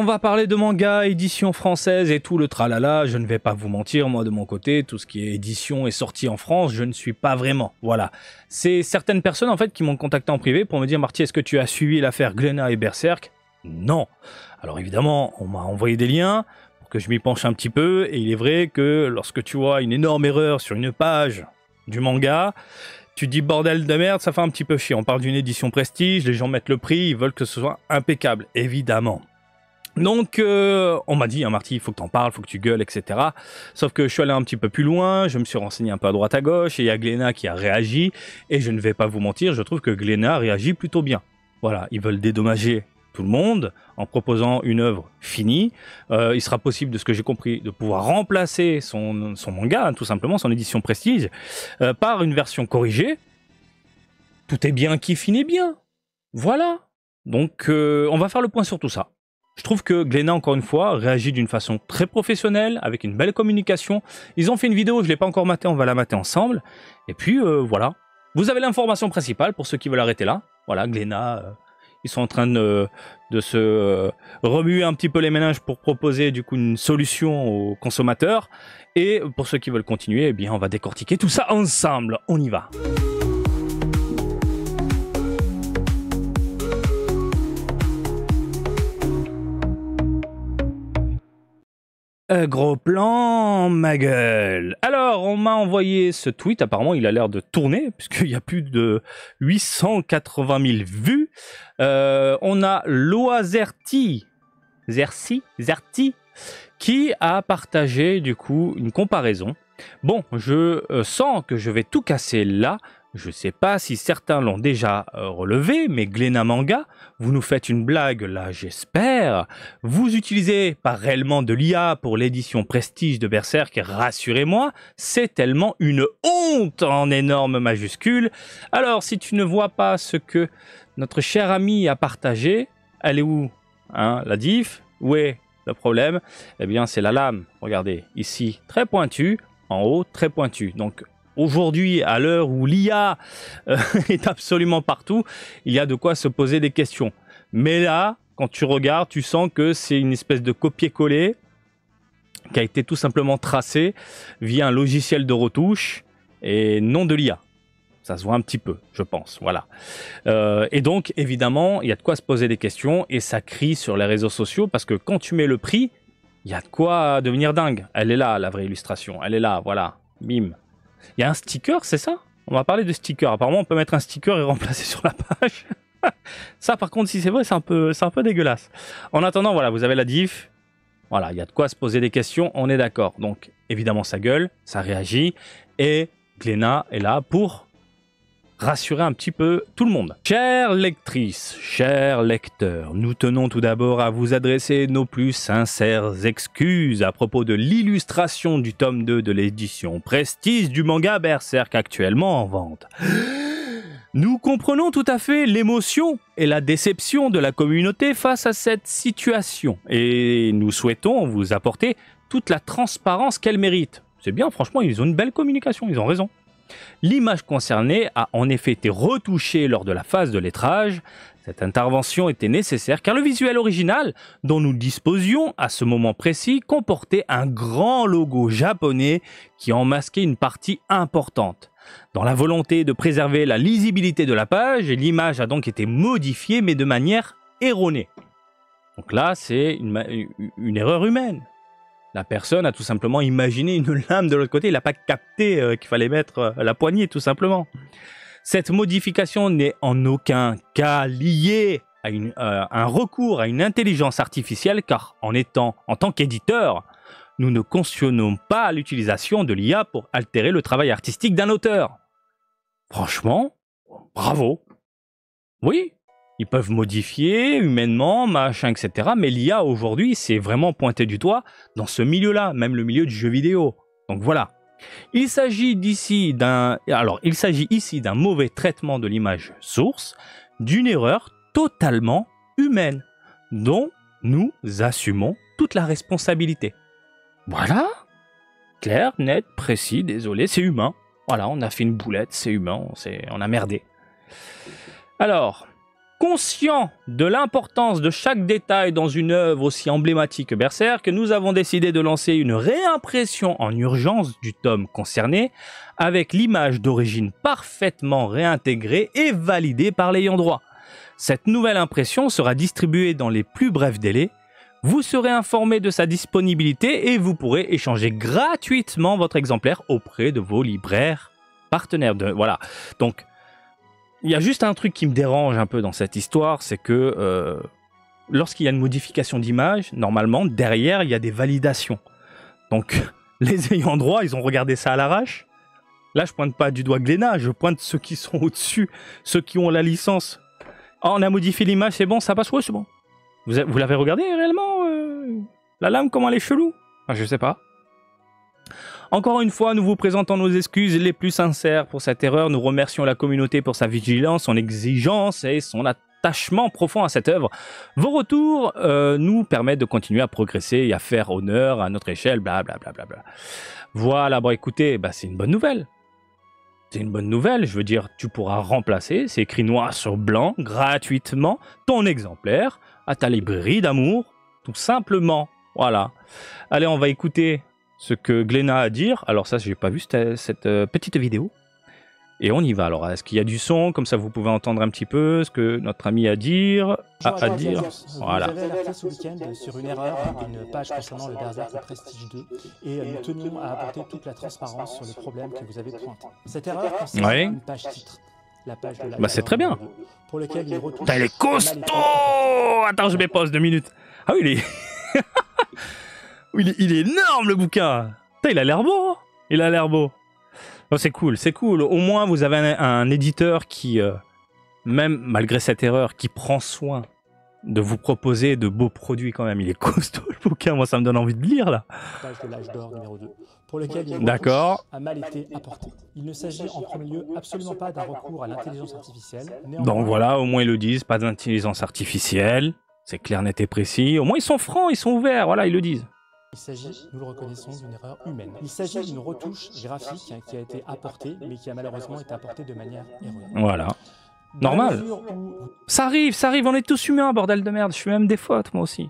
on va parler de manga, édition française et tout le tralala. Je ne vais pas vous mentir, moi de mon côté, tout ce qui est édition et sortie en France, je ne suis pas vraiment. Voilà. C'est certaines personnes en fait qui m'ont contacté en privé pour me dire Marty, est-ce que tu as suivi l'affaire Glénat et Berserk? Non. Alors évidemment, on m'a envoyé des liens pour que je m'y penche un petit peu, et il est vrai que lorsque tu vois une énorme erreur sur une page du manga, tu dis bordel de merde, ça fait un petit peu chier. On parle d'une édition prestige, les gens mettent le prix, ils veulent que ce soit impeccable, évidemment. Donc, on m'a dit, hein, Marty, il faut que t'en parles, il faut que tu gueules, etc. Sauf que je suis allé un petit peu plus loin, je me suis renseigné un peu à droite à gauche, et il y a Glénat qui a réagi, et je ne vais pas vous mentir, je trouve que Glénat réagit plutôt bien. Voilà, ils veulent dédommager tout le monde en proposant une œuvre finie. Il sera possible, de ce que j'ai compris, de pouvoir remplacer son manga, hein, tout simplement, son édition prestige, par une version corrigée. Tout est bien qui finit bien. Voilà. Donc, on va faire le point sur tout ça. Je trouve que Glénat, encore une fois, réagit d'une façon très professionnelle, avec une belle communication. Ils ont fait une vidéo, je ne l'ai pas encore matée, on va la mater ensemble. Et puis, voilà. Vous avez l'information principale pour ceux qui veulent arrêter là. Voilà, Glénat, ils sont en train de se remuer un petit peu les méninges pour proposer du coup une solution aux consommateurs. Et pour ceux qui veulent continuer, eh bien, on va décortiquer tout ça ensemble. On y va. Gros plan, ma gueule. Alors, on m'a envoyé ce tweet. Apparemment, il a l'air de tourner, puisqu'il y a plus de 880 000 vues. On a Loazerti, Zerti, qui a partagé, du coup, une comparaison. Bon, je sens que je vais tout casser là. Je sais pas si certains l'ont déjà relevé, mais Glénat Manga, vous nous faites une blague là, j'espère. Vous utilisez pas réellement de l'IA pour l'édition prestige de Berserk, rassurez-moi, c'est tellement une honte en énorme majuscule. Alors, si tu ne vois pas ce que notre cher ami a partagé, elle est où, hein, la diff? Où est le problème? Eh bien, c'est la lame. Regardez, ici, très pointu, en haut, très pointu. Donc, aujourd'hui, à l'heure où l'IA est absolument partout, il y a de quoi se poser des questions. Mais là, quand tu regardes, tu sens que c'est une espèce de copier-coller qui a été tout simplement tracé via un logiciel de retouche et non de l'IA. Ça se voit un petit peu, je pense. Voilà. Et donc, évidemment, il y a de quoi se poser des questions et ça crie sur les réseaux sociaux parce que quand tu mets le prix, il y a de quoi devenir dingue. Elle est là, la vraie illustration. Elle est là, voilà. Bim. Il y a un sticker, c'est ça? On va parler de sticker. Apparemment, on peut mettre un sticker et remplacer sur la page. Ça, par contre, si c'est vrai, c'est un peu dégueulasse. En attendant, voilà, vous avez la diff. Voilà, il y a de quoi se poser des questions, on est d'accord. Donc, évidemment, ça gueule, ça réagit. Et Glénat est là pour rassurer un petit peu tout le monde. Chères lectrices, chers lecteurs, nous tenons tout d'abord à vous adresser nos plus sincères excuses à propos de l'illustration du tome 2 de l'édition prestige du manga Berserk actuellement en vente. Nous comprenons tout à fait l'émotion et la déception de la communauté face à cette situation et nous souhaitons vous apporter toute la transparence qu'elle mérite. C'est bien, franchement, ils ont une belle communication, ils ont raison. L'image concernée a en effet été retouchée lors de la phase de lettrage. Cette intervention était nécessaire car le visuel original dont nous disposions à ce moment précis comportait un grand logo japonais qui en masquait une partie importante. Dans la volonté de préserver la lisibilité de la page, l'image a donc été modifiée mais de manière erronée. Donc là, c'est une erreur humaine. La personne a tout simplement imaginé une lame de l'autre côté, il n'a pas capté qu'il fallait mettre la poignée, tout simplement. Cette modification n'est en aucun cas liée à un recours à une intelligence artificielle, car en tant qu'éditeur, nous ne cautionnons pas l'utilisation de l'IA pour altérer le travail artistique d'un auteur. Franchement, bravo. Oui, ils peuvent modifier humainement, machin, etc. Mais l'IA aujourd'hui, c'est vraiment pointé du doigt dans ce milieu-là, même le milieu du jeu vidéo. Donc voilà. Il s'agit ici d'un mauvais traitement de l'image source, d'une erreur totalement humaine, dont nous assumons toute la responsabilité. Voilà. Clair, net, précis, désolé, c'est humain. Voilà, on a fait une boulette, c'est humain, on a merdé. Alors, Conscient de l'importance de chaque détail dans une œuvre aussi emblématique que Berserk, nous avons décidé de lancer une réimpression en urgence du tome concerné, avec l'image d'origine parfaitement réintégrée et validée par l'ayant droit. Cette nouvelle impression sera distribuée dans les plus brefs délais. Vous serez informé de sa disponibilité et vous pourrez échanger gratuitement votre exemplaire auprès de vos libraires partenaires. Voilà. Donc, il y a juste un truc qui me dérange un peu dans cette histoire, c'est que lorsqu'il y a une modification d'image, normalement, derrière, il y a des validations. Donc, les ayants droit, ils ont regardé ça à l'arrache. Là, je pointe pas du doigt Glénat, je pointe ceux qui sont au-dessus, ceux qui ont la licence. Oh, on a modifié l'image, c'est bon, ça passe, ouais, c'est bon. Vous l'avez regardé réellement la lame, comment elle est chelou? Enfin, je sais pas. Encore une fois, nous vous présentons nos excuses les plus sincères pour cette erreur. Nous remercions la communauté pour sa vigilance, son exigence et son attachement profond à cette œuvre. Vos retours nous permettent de continuer à progresser et à faire honneur à notre échelle, blablabla. Voilà, bon écoutez, bah, c'est une bonne nouvelle. C'est une bonne nouvelle, je veux dire, tu pourras remplacer, c'est écrit noir sur blanc, gratuitement, ton exemplaire à ta librairie d'amour, tout simplement. Voilà. Allez, on va écouter ce que Glénat a à dire. Alors ça, j'ai pas vu cette petite vidéo. Et on y va. Alors, est-ce qu'il y a du son? Comme ça, vous pouvez entendre un petit peu ce que notre ami a à dire. Voilà. Vous avez alerté ce week-end sur une erreur d'une page concernant le Berserk Prestige 2 et nous tenions à apporter toute la transparence sur le problème que vous avez pointé. Cette erreur concerne une page titre. La page de la bah c'est très bien. Pour lequel il retouche. Elle est costaud. Attends, je m'épose 2 minutes. Ah oui, il est... il est énorme le bouquin. Putain, il a l'air beau. Il a l'air beau. Oh, c'est cool, c'est cool. Au moins, vous avez un éditeur qui, même malgré cette erreur, qui prend soin de vous proposer de beaux produits quand même. Il est costaud le bouquin. Moi, ça me donne envie de lire là. Page de l'âge d'or numéro 2. Pour lequel il a mal été apporté. Il ne s'agit en premier lieu absolument pas d'un recours à l'intelligence artificielle. Donc voilà, au moins ils le disent, pas d'intelligence artificielle. C'est clair, net et précis. Au moins ils sont francs, ils sont ouverts, voilà, ils le disent. Il s'agit, nous le reconnaissons, d'une erreur humaine. Il s'agit d'une retouche graphique qui a été apportée, mais qui a malheureusement été apportée de manière erronée. Voilà. Normal. Ça arrive, on est tous humains, bordel de merde. Je fais même des fautes, moi aussi.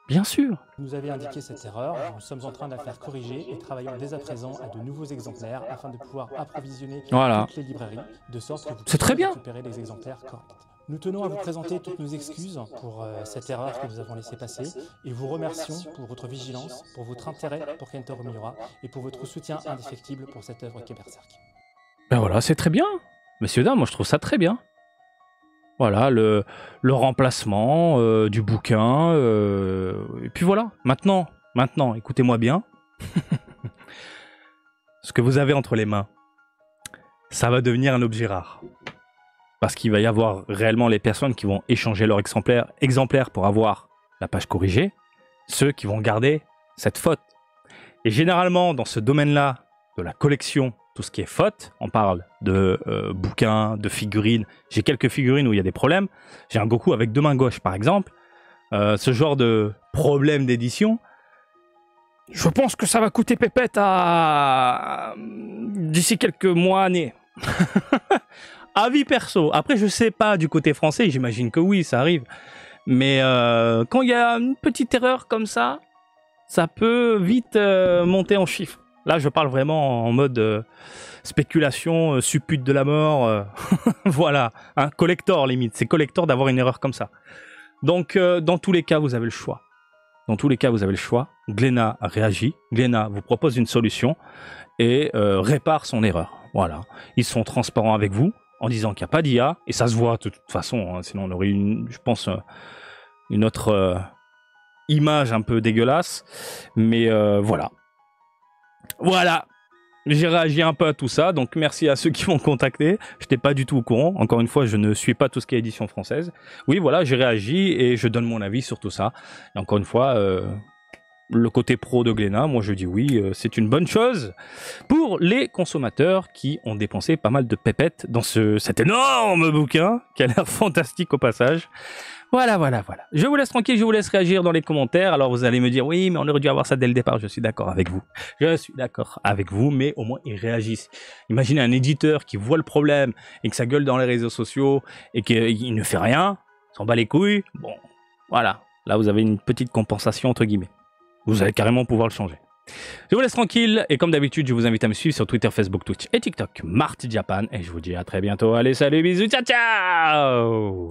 Bien sûr. Vous nous avez indiqué cette erreur, nous sommes en train de la faire corriger et travaillons dès à présent à de nouveaux exemplaires afin de pouvoir approvisionner toutes les librairies, de sorte que vous puissiez récupérer des exemplaires corrects. Nous tenons à vous présenter toutes nos excuses pour cette erreur que nous avons laissé passer et vous remercions pour votre vigilance, pour votre intérêt pour Kentaro Miura et pour votre soutien indéfectible pour cette œuvre qu'est Berserk. Ben voilà, c'est très bien. Messieurs, dames, moi je trouve ça très bien. Voilà, le remplacement du bouquin. Et puis voilà, maintenant, écoutez-moi bien. Ce que vous avez entre les mains, ça va devenir un objet rare. Parce qu'il va y avoir réellement les personnes qui vont échanger leur exemplaire pour avoir la page corrigée, ceux qui vont garder cette faute. Et généralement, dans ce domaine-là, de la collection, tout ce qui est faute, on parle de bouquins, de figurines. J'ai quelques figurines où il y a des problèmes. J'ai un Goku avec 2 mains gauches, par exemple. Ce genre de problème d'édition, je pense que ça va coûter pépette d'ici quelques mois, années. Avis perso. Après, je sais pas du côté français, j'imagine que oui, ça arrive. Mais quand il y a une petite erreur comme ça peut vite monter en chiffres. Là, je parle vraiment en mode spéculation, suppute de la mort. Voilà, un collector limite. C'est collector d'avoir une erreur comme ça. Donc, dans tous les cas, vous avez le choix. Glénat réagit. Glénat vous propose une solution et répare son erreur. Voilà. Ils sont transparents avec vous en disant qu'il n'y a pas d'IA. Et ça se voit de toute façon. Hein, sinon, on aurait je pense, une autre image un peu dégueulasse. Mais voilà. Voilà. J'ai réagi un peu à tout ça, donc merci à ceux qui m'ont contacté. Je n'étais pas du tout au courant. Encore une fois, je ne suis pas tout ce qui est édition française. Oui, voilà, j'ai réagi et je donne mon avis sur tout ça. Et encore une fois, le côté pro de Glénat, moi je dis oui, c'est une bonne chose pour les consommateurs qui ont dépensé pas mal de pépettes dans cet énorme bouquin qui a l'air fantastique au passage. Voilà. Je vous laisse tranquille, je vous laisse réagir dans les commentaires. Alors vous allez me dire, oui, mais on aurait dû avoir ça dès le départ. Je suis d'accord avec vous. Mais au moins ils réagissent. Imaginez un éditeur qui voit le problème et que ça gueule dans les réseaux sociaux et qu'il ne fait rien. s'en bat les couilles, bon, voilà. Là, vous avez une petite compensation entre guillemets. Vous allez carrément pouvoir le changer. Je vous laisse tranquille et comme d'habitude, je vous invite à me suivre sur Twitter, Facebook, Twitch et TikTok, Marty Japan. Et je vous dis à très bientôt. Allez, salut, bisous, ciao, ciao!